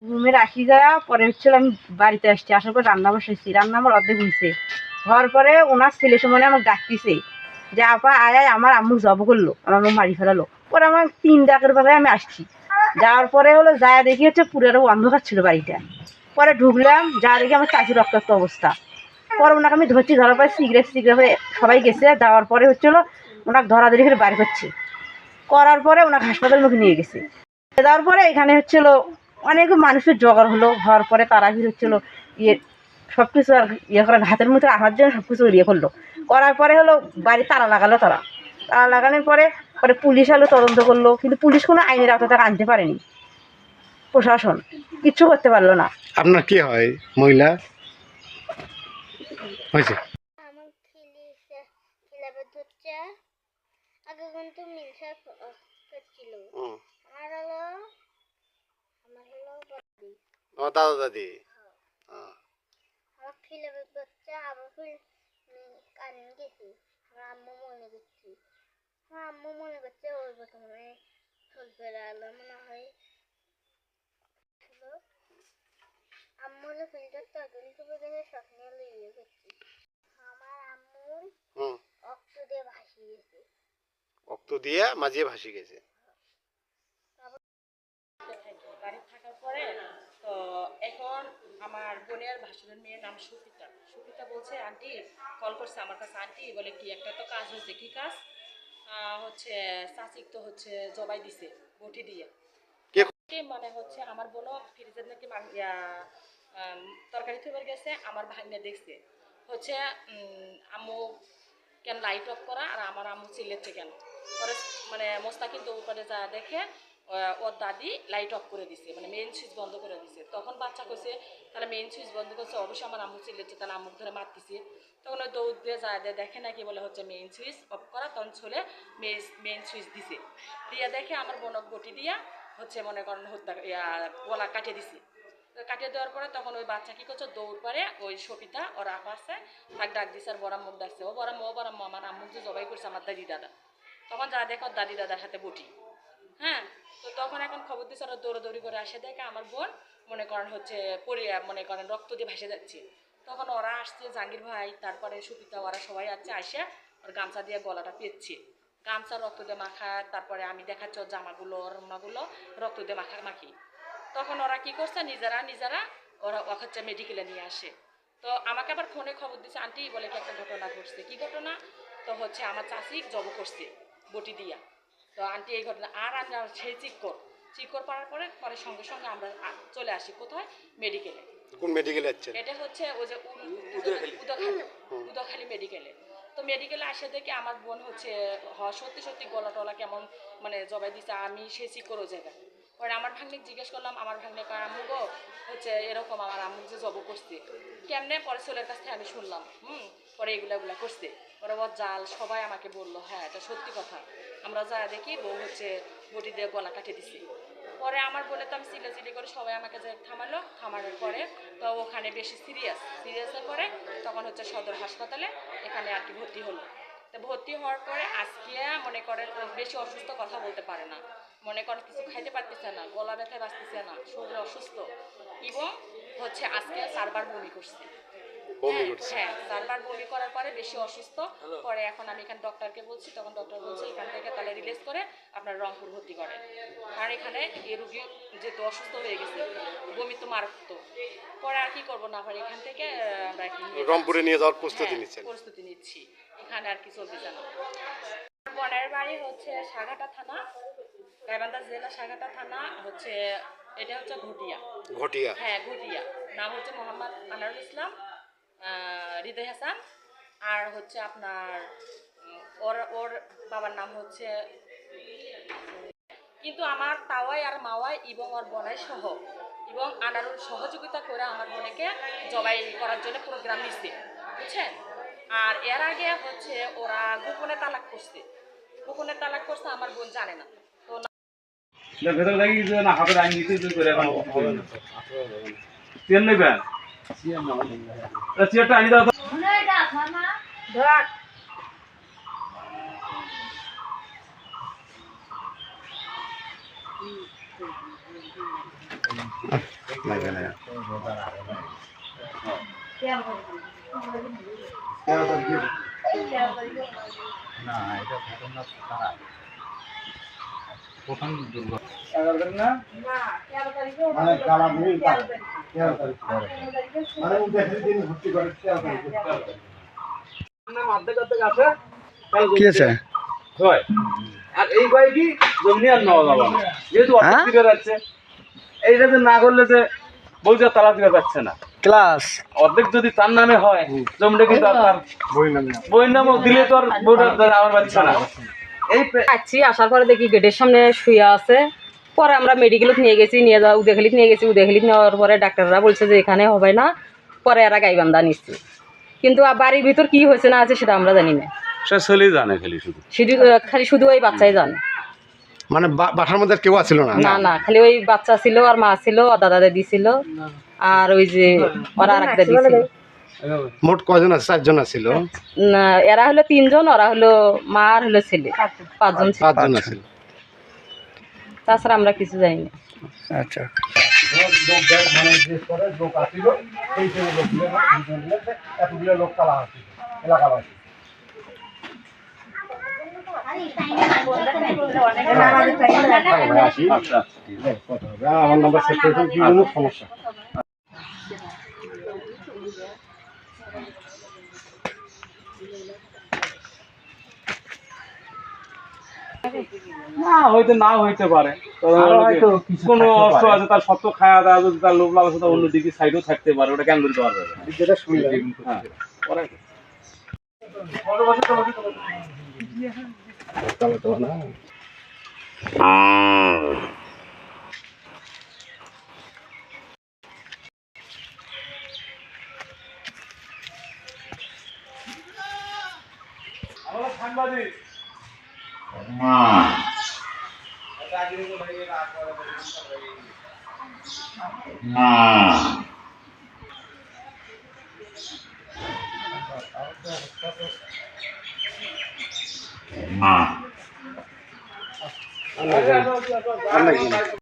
রুমে রাখি যাওয়া পরে হচ্ছিল আমি বাড়িতে আসছি, আসার পর রান্না বসাইছি, রান্না আমার অর্ধেক হয়েছে। হওয়ার পরে ওনার ছেলে সময় আমাকে ডাকতেছে যে আপা আয় আমার আম্মু জব করলো, আমার আম্মু মারি ফেলালো। পরে আমার 3 ডাকের বেলায় আমি আসছি। যাওয়ার পরে হলো যায় দেখি হচ্ছে পুরো অন্ধকার ছিল বাড়িটা। পরে ঢুকলাম, যা দেখি আমার চাচির রক্তাক্ত অবস্থা। পরে ওনাকে আমি ধরছি, ধরার পরে সিগারেট সবাই গেছে। যাওয়ার পরে হচ্ছিল ওনাকে ধরাধরি করে বাড়ি করছে, করার পরে ওনাকে হাসপাতাল মুখে নিয়ে গেছে। যাওয়ার পরে এখানে হচ্ছিল অনেক মানুষের জোগাড় হলো। হওয়ার পরে তারা কি হচ্ছিল ইয়ে সব কিছু আর ইয়ে করার হাতের মধ্যে আনার জন্য সব কিছু ইয়ে করলো। করার পরে হলো বাড়ি তালা লাগালো। তারা তালা লাগানোর পরে পরে পুলিশ এলো, তদন্ত করলো, কিন্তু পুলিশ কোনো আইনের আওতায় তাকে আনতে পারেনি। প্রশাসন কিচ্ছু করতে পারলো না। আপনার কি হয় মহিলা হয়েছে? আগে কিন্তু মিলসা করছিল আর হলো আমার হলো দাদা দাদি আমার খিলাবের বাচ্চা আবার ফির কারেন গেছি। আমার আম্মু মনে করছি, আমার আম্মু মনে করছে ওই প্রথমে ফুলফের আলো মনে হয় আম্মু হলো ফিল্টার তখন শুধু দেখে স্বপ্নে হলো ইয়ে করছি। আমার আম্মুর রক্ত দিয়ে ভাসিয়ে গেছে, রক্ত দিয়ে মাঝিয়ে ভাসি গেছে। বাড়ি থাকার পরে তো এখন আমার বোনের ভাসুরের মেয়ের নাম সুফিতা। সুফিতা বলছে আন্টি কল করছে আমার কাছে, আন্টি বলে কি একটা তো কাজ হয়েছে। কি কাজ? হচ্ছে চাচিক তো হচ্ছে জবাই দিছে বটি দিয়ে। মানে হচ্ছে আমার বোনও ফ্রিজের নাকি তরকারি থইবার গেছে, আমার ভাগ্নে দেখছে হচ্ছে আম্মু কেন লাইট অফ করা আর আমার আম্মু চিল্লেছে কেন। পরে মানে মোস্তাকিম দৌড় করে যা দেখে ওর দাদি লাইট অফ করে দিছে, মানে মেইন সুইচ বন্ধ করে দিছে। তখন বাচ্চা কইছে তাহলে মেইন সুইচ বন্ধ করছে, অবশ্যই আমার আম্মু চিল্লেছে, তাহলে আম্মুক ধরে মারতেছে। তখন ওই দৌড় দিয়ে যায় দেখে নাকি বলে হচ্ছে মেইন সুইচ অফ করা, তখন ছোলে মেইন সুইচ দিছে। দিয়ে দেখে আমার বোনক বটি দিয়া হচ্ছে মনে করেন হত্যা গলা কাটিয়ে দিছে। কাটিয়ে দেওয়ার পরে তখন ওই বাচ্চা কী করছে দৌড় করে ওই সবিতা ওর আপা আছে তাক ডাক দিছে আর বড় মুখ ডাকছে, ও বড় আমার আম্মুক যে জবাই করছে আমার দাদি দাদা। তখন যা দেখো দাদি দাদার হাতে বটি। হ্যাঁ, তো তখন এখন খবর দিচ্ছে ওরা দৌড়াদৌড়ি করে আসে দেখে আমার বোন মনে করেন হচ্ছে পড়ে মনে করেন রক্ত দিয়ে ভেসে যাচ্ছে। তখন ওরা আসছে, জাহাঙ্গীর ভাই তারপরে সুপিতা ওরা সবাই আসছে, আসে ওর গামছা দিয়ে গলাটা পেঁচছে, গামছা রক্ত দিয়ে মাখা। তারপরে আমি দেখাচ্ছি ওর জামাগুলো রুমাগুলো রক্ত দিয়ে মাখি। তখন ওরা কি করছে নিজেরা ওরা হচ্ছে মেডিকেলে নিয়ে আসে। তো আমাকে আবার ফোনে খবর দিচ্ছে আন্টি বলে কি একটা ঘটনা ঘটছে। কি ঘটনা? তো হচ্ছে আমার চাষি জব করছে বটি দিয়া। তো আন্টি এই ঘটনা আর আমরা সেই চিকর পাওয়ার পরে পরে সঙ্গে সঙ্গে আমরা চলে আসি কোথায়? মেডিকেলে। কোন মেডিকেলে যাচ্ছেন? এটা হচ্ছে ওই যে উদখালি মেডিকেলে। তো মেডিকেলে আসে দেখে আমার বোন হচ্ছে সত্যি গলা টলা কেমন মানে জবাই দিচ্ছে, আমি সে চিকরও জায়গা। পরে আমার ভাগ্নিক জিজ্ঞেস করলাম, আমার ভাগ্নে কয় আম্মু গো হচ্ছে এরকম আমার আম্মু যে জব করছে কেমনে। পরে ছেলের কাছ থেকে আমি শুনলাম পরে এগুলা করছে। পরে ওর জাল সবাই আমাকে বললো হ্যাঁ এটা সত্যি কথা। আমরা যা দেখি বউ হচ্ছে বটি দিয়ে গলা কাটিয়ে দিছে। পরে আমার বলে তো আমি চিল্লাচিল্লি করে সবাই আমাকে যে থামানোর পরে তো ওখানে বেশি সিরিয়াসের পরে তখন হচ্ছে সদর হাসপাতালে এখানে আর কি ভর্তি হলো। তো ভর্তি হওয়ার পরে আজকে মনে করেন বেশি অসুস্থ, কথা বলতে পারে না, মনে করেন কিছু খাইতে পারতেছে না, গলা ব্যথায় বাঁচতেছে না, শরীর অসুস্থ এবং হচ্ছে আজকে 4 বার বমি করছে। হ্যাঁ 4 বার বমি করার পরে বেশি অসুস্থ। পরে এখন আমি এখানে ডক্টরকে বলছি, তখন ডক্টর বলছে এখান থেকে তাহলে রিলিজ করে আপনার রংপুর ভর্তি করেন, কারণ এখানে এই রুগী যেহেতু অসুস্থ হয়ে গেছে বমি তো মারাত্মক। পরে আর কি করবো না পারে এখান থেকে আমরা রংপুরে নিয়ে যাওয়ার প্রস্তুতি নিচ্ছি, এখানে আর কি চলতেছে না। বোনের বাড়ি হচ্ছে সাগাটা থানা, গাইবান্ধা জেলা সাগাটা থানা হচ্ছে, এটা হচ্ছে ঘটিয়া। হ্যাঁ ঘটিয়া। নাম হচ্ছে মোহাম্মদ আনারুল ইসলাম, হৃদয় হাসান। আর হচ্ছে আপনার ওর বাবার নাম হচ্ছে, কিন্তু আমার তাওয়াই আর মাওয়াই এবং ওর বোনাই সহ এবং আনারুল সহযোগিতা করে আমার বোনকে জবাই করার জন্য প্রোগ্রাম নিচ্ছে, বুঝছেন। আর এর আগে হচ্ছে ওরা গোপনে তালাক করছে, আমার বোন জানে না। ভেতরে দেখি কিছু না হাতের আইন কিছু করে এখন চেয়ার নেবেন, চেয়ারটা আনি দাও। কি আছে হয় আর এই কয়েকই জমি আর নেওয়া যাবে না যেহেতু অর্ধেক দিকে যাচ্ছে এইটা যে না করলে যে বলছে তালা দিকে যাচ্ছে না ক্লাস অর্ধেক যদি তার নামে হয় জমিটা কিন্তু আর তার বইয়ের নামও দিলে তো আর বউটা আমার পাচ্ছে না এই আসছি আসার পরে দেখি গেটের সামনে শুয়ে আছে। পরে আমরা মেডিকেলত নিয়ে গেছি, নিয়ে যাওয়া উদয়খালিত নিয়ে গেছি। উদয়খালিত নেওয়ার পরে ডাক্তাররা বলছে যে এখানে হবে না, পরে এরা গাইবান্ধা নিচ্ছে। কিন্তু বাড়ির ভিতর কি হয়েছে না আছে সেটা আমরা জানি না, সে ছেলে জানে খালি শুধু খালি শুধু ওই বাচ্চাই জানে। মানে বাসার মধ্যে আর কেউ আছিল না? না না, খালি ওই বাচ্চা ছিল, আর মা ছিল, আর দাদা দাদি ছিল, আর ওই যে ওরা আর এক দাদি ছিল। মোট কয়জন আছে? 4 জন আছিল। না, এরা হলো 3 জন, ওরা হলো মা আর হলো ছেলে, 5 জন ছিল। 5 জন আছিল। তাছাড়া আমরা কিছু জানি না। আচ্ছা আমার নাম্বার সেভ করে কি কোনো সমস্যা? না হয়তো না হইতে পারে, কোনো অস্ত্র আছে তার সত্য খায়া দেওয়া, যদি তার লোভ লালসা অন্যদিকে সাইডও থাকতে পারে, ওটা কেন বলতে পারবে না? যেটা শুনলাম হ্যাঁ তাহলে তো না সাংবাদিক আর নাকি